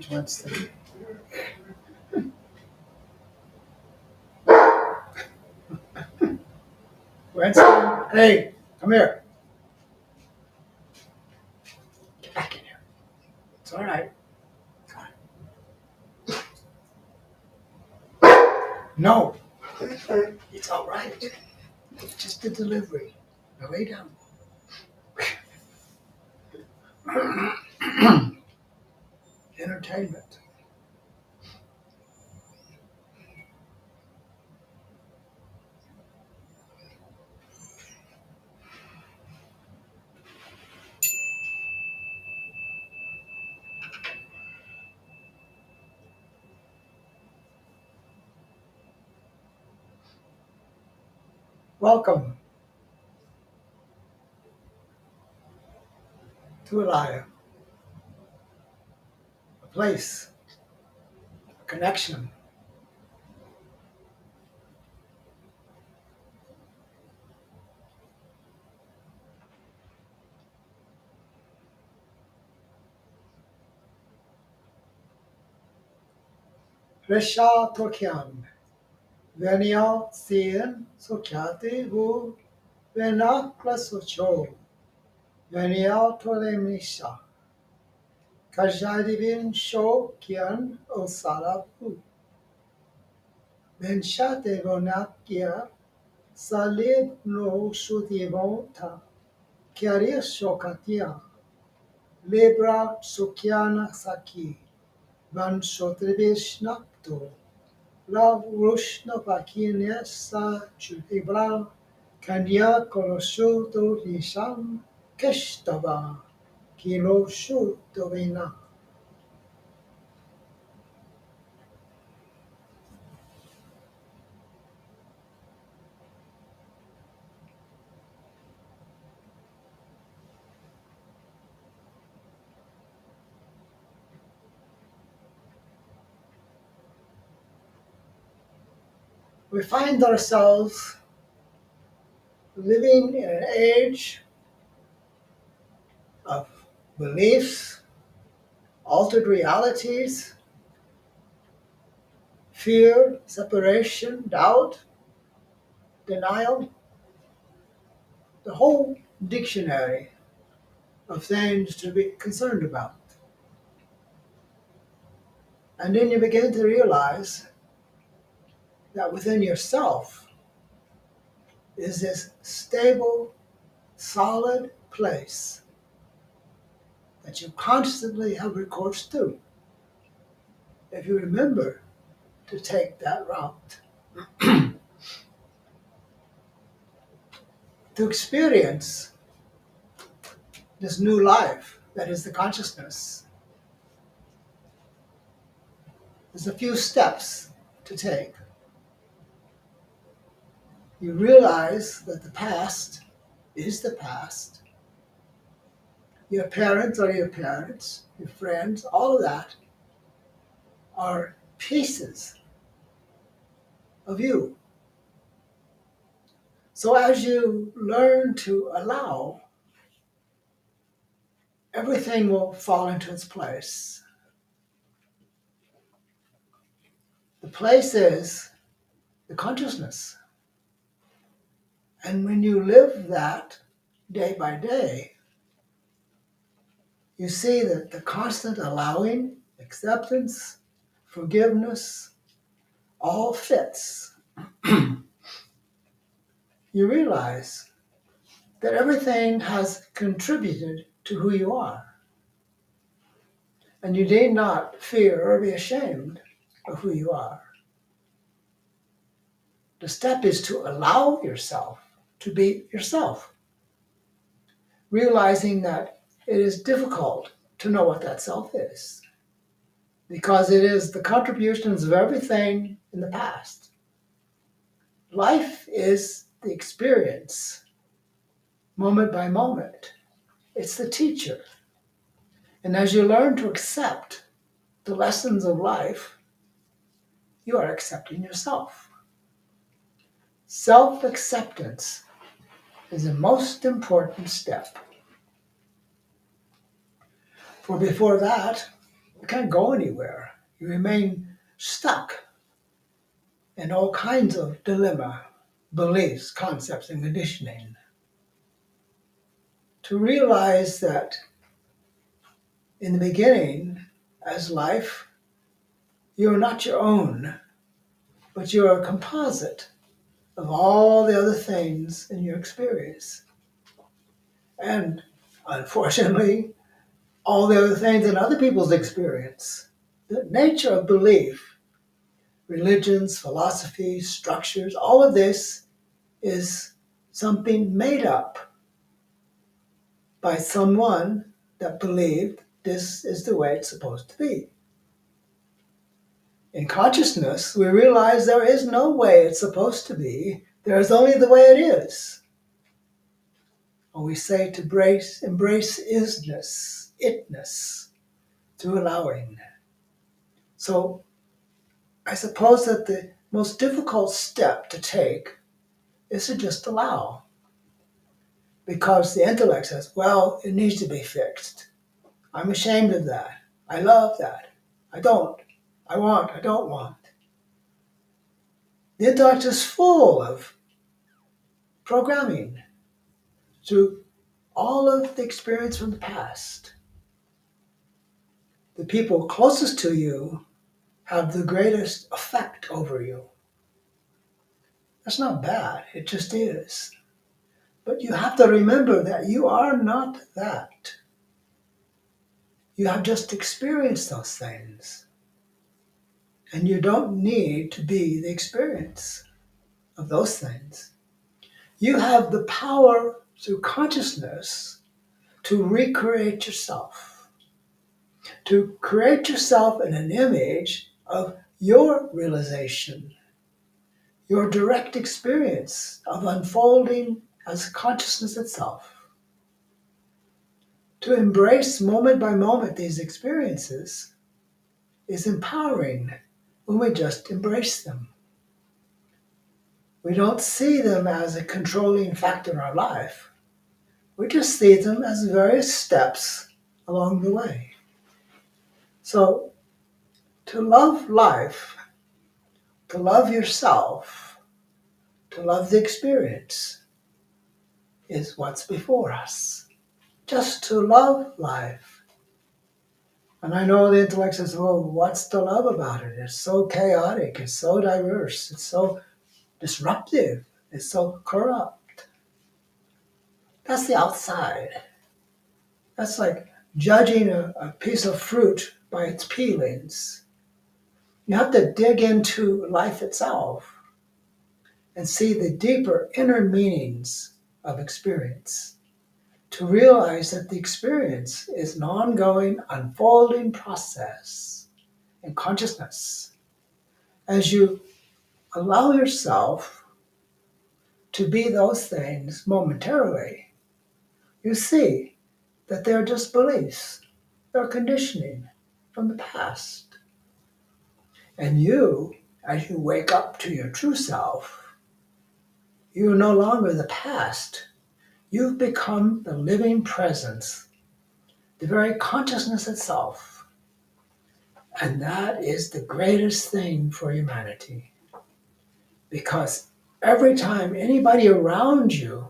each Wednesday. Wednesday, hey, come here. Get back in here. It's all right. No, it's all right. It's just a delivery. Now lay down. Entertainment. Welcome to Alaya, a place, a connection. Resha Tokyan, Venia Sien Sokyate Hu, Vena Klasocho, Venia Tolemisha, Kajadivin Sho Kian Osara Hu, Venshate Vonakia, Salib no Shutivota, Kiaria Shokatia, Libra Sukiana Saki, Van Shotrivish Nakto, Lav Rushna Pakinia Sa Chutibra, Kanya Koroshuto Lisham, Keshtaba, Kilo Shutovina. We find ourselves living in an age of beliefs, altered realities, fear, separation, doubt, denial, the whole dictionary of things to be concerned about. And then you begin to realize that within yourself is this stable, solid place that you constantly have recourse to if you remember to take that route. To experience this new life that is the consciousness, there's a few steps to take. You realize that the past is the past. Your parents are your parents, your friends, all of that are pieces of you. So as you learn to allow, everything will fall into its place. The place is the consciousness. And when you live that day by day, you see that the constant allowing, acceptance, forgiveness, all fits. You realize that everything has contributed to who you are. And you need not fear or be ashamed of who you are. The step is to allow yourself to be yourself, realizing that it is difficult to know what that self is, because it is the contributions of everything in the past. Life is the experience, moment by moment. It's the teacher. And as you learn to accept the lessons of life, you are accepting yourself. Self-acceptance is the most important step. For before that, You can't go anywhere. You remain stuck in all kinds of dilemma, beliefs, concepts, and conditioning. To realize that in the beginning, as life, you're not your own, but you're a composite of all the other things in your experience. And unfortunately, all the other things in other people's experience. The nature of belief, religions, philosophies, structures, all of this is something made up by someone that believed this is the way it's supposed to be. In consciousness, we realize there is no way it's supposed to be. There is only the way it is. And we say to embrace isness, itness, through allowing. So I suppose that the most difficult step to take is to just allow. Because the intellect says, well, it needs to be fixed. I'm ashamed of that. I love that. I don't. I want. I don't want. The intellect is full of programming through all of the experience from the past. The people closest to you have the greatest effect over you. That's not bad. It just is. But you have to remember that you are not that. You have just experienced those things. And you don't need to be the experience of those things. You have the power through consciousness to recreate yourself, to create yourself in an image of your realization, your direct experience of unfolding as consciousness itself. To embrace moment by moment these experiences is empowering when we just embrace them. We don't see them as a controlling factor in our life. We just see them as various steps along the way. So, to love life, to love yourself, to love the experience is what's before us. Just to love life. And I know the intellect says, well, what's to love about it? It's so chaotic, it's so diverse, it's so disruptive, it's so corrupt. That's the outside. That's like judging a piece of fruit by its peelings. You have to dig into life itself and see the deeper inner meanings of experience, to realize that the experience is an ongoing, unfolding process in consciousness. As you allow yourself to be those things momentarily, you see that they're just beliefs, they're conditioning from the past. And you, as you wake up to your true self, you're no longer the past. You've become the living presence, the very consciousness itself. And that is the greatest thing for humanity. Because every time anybody around you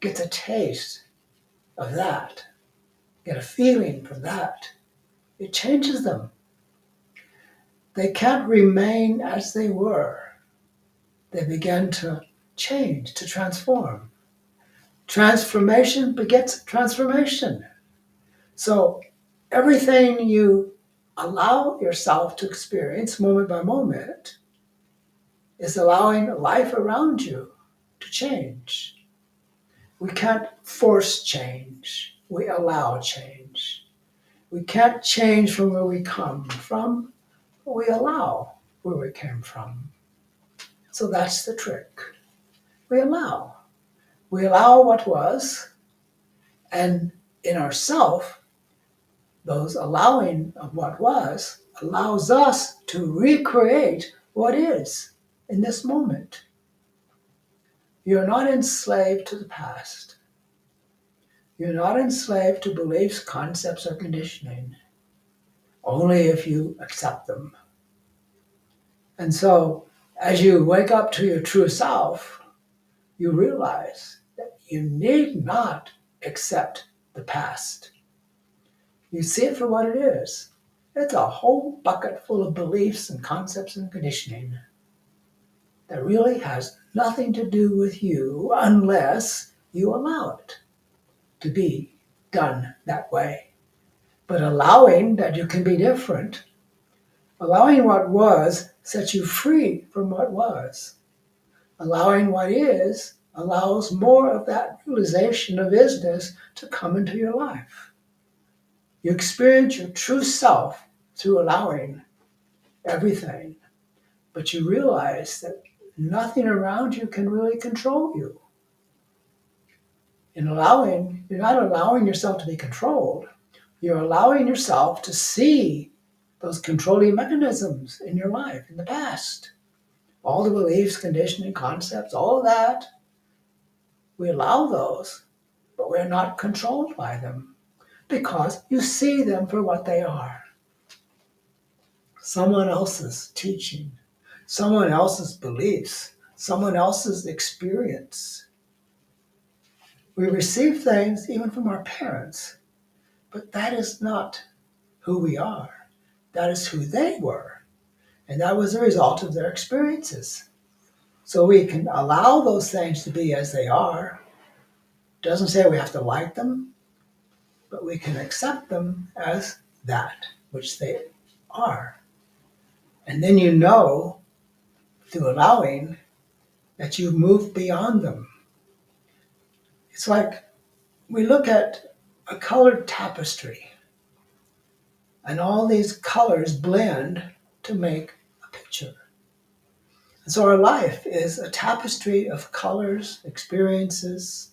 gets a taste of that, get a feeling from that, it changes them. They can't remain as they were. They begin to change, to transform. Transformation begets transformation. So everything you allow yourself to experience moment by moment is allowing life around you to change. We can't force change. We allow change. We can't change from where we come from. We allow where we came from. So that's the trick. We allow. We allow what was, and in ourself, those allowing of what was allows us to recreate what is in this moment. You're not enslaved to the past. You're not enslaved to beliefs, concepts, or conditioning. only if you accept them. And so, as you wake up to your true self, you realize that you need not accept the past. You see it for what it is. It's a whole bucket full of beliefs and concepts and conditioning that really has nothing to do with you unless you allow it to be done that way. But allowing that you can be different, allowing what was sets you free from what was. Allowing what is allows more of that realization of isness to come into your life. You experience your true self through allowing everything, but you realize that nothing around you can really control you. In allowing, you're not allowing yourself to be controlled. You're allowing yourself to see those controlling mechanisms in your life, in the past. All the beliefs, conditioning, concepts, all of that. We allow those, but we're not controlled by them because you see them for what they are. Someone else's teaching, someone else's beliefs, someone else's experience. We receive things even from our parents, but that is not who we are. That is who they were. And that was a result of their experiences. So we can allow those things to be as they are. Doesn't say we have to like them, but we can accept them as that which they are. And then you know, through allowing, that you've moved beyond them. It's like we look at a colored tapestry, and all these colors blend to make a picture. And so our life is a tapestry of colors, experiences,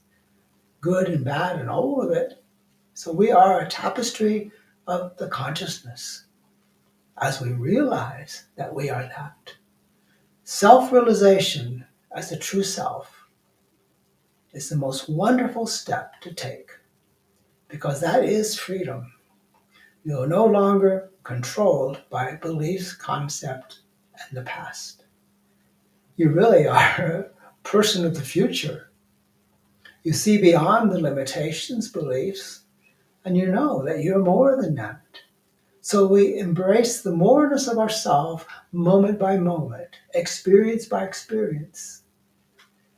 good and bad, and all of it. So we are a tapestry of the consciousness as we realize that we are that. Self-realization as the true self is the most wonderful step to take because that is freedom. You are no longer controlled by beliefs, concept, and the past. You really are a person of the future. You see beyond the limitations, beliefs, and you know that you're more than that. So we embrace the moreness of ourselves moment by moment, experience by experience.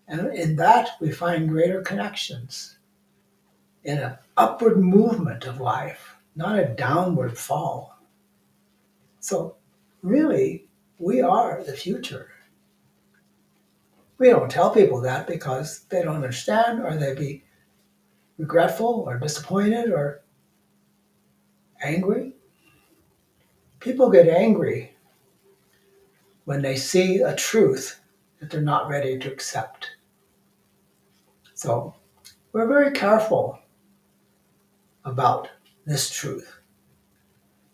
And in that we find greater connections in an upward movement of life, not a downward fall. So really, we are the future. We don't tell people that because they don't understand or they'd be regretful or disappointed or angry. People get angry when they see a truth that they're not ready to accept. So we're very careful about this truth.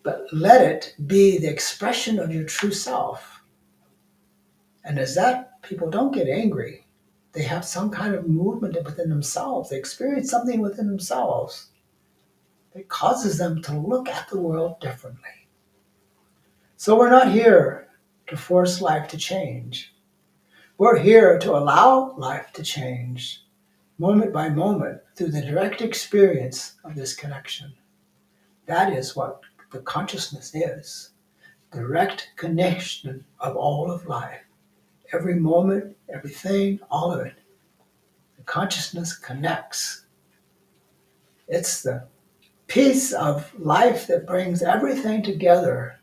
But let it be the expression of your true self. And as that, people don't get angry. They have some kind of movement within themselves. They experience something within themselves that causes them to look at the world differently. So we're not here to force life to change. We're here to allow life to change moment by moment through the direct experience of this connection. That is what the consciousness is. Direct connection of all of life. Every moment, everything, all of it. The consciousness connects. It's the piece of life that brings everything together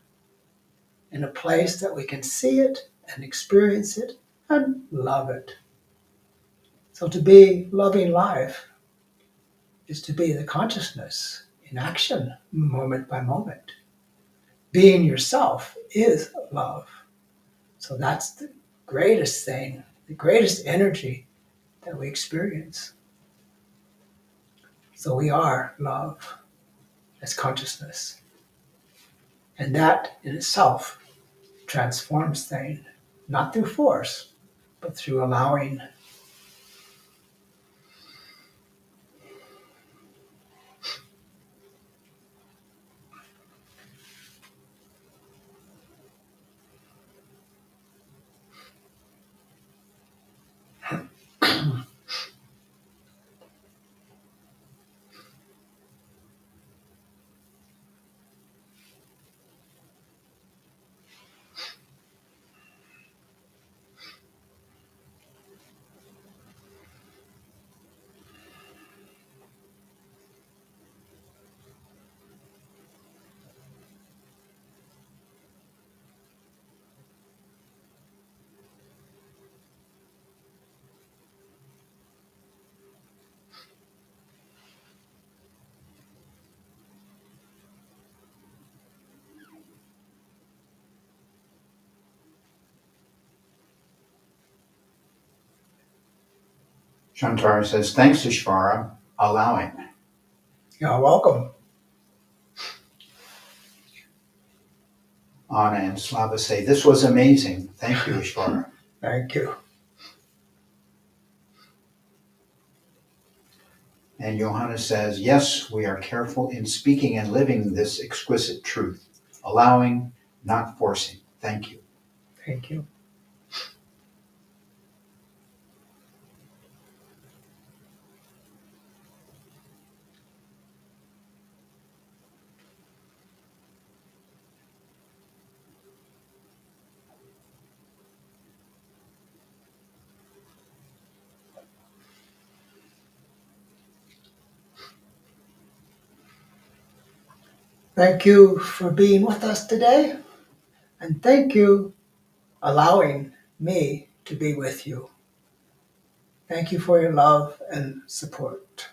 in a place that we can see it and experience it and love it. So to be loving life is to be the consciousness in action moment by moment. Being yourself is love. So that's the greatest thing, the greatest energy that we experience. So we are love as consciousness. And that in itself transforms things, not through force, but through allowing. Shantara says, thanks, Ishvara, allowing. You're welcome. Anna and Slava say, this was amazing. Thank you, Ishvara. Thank you. And Johanna says, yes, we are careful in speaking and living this exquisite truth, allowing, not forcing. Thank you. Thank you. Thank you for being with us today. And thank you allowing me to be with you. Thank you for your love and support.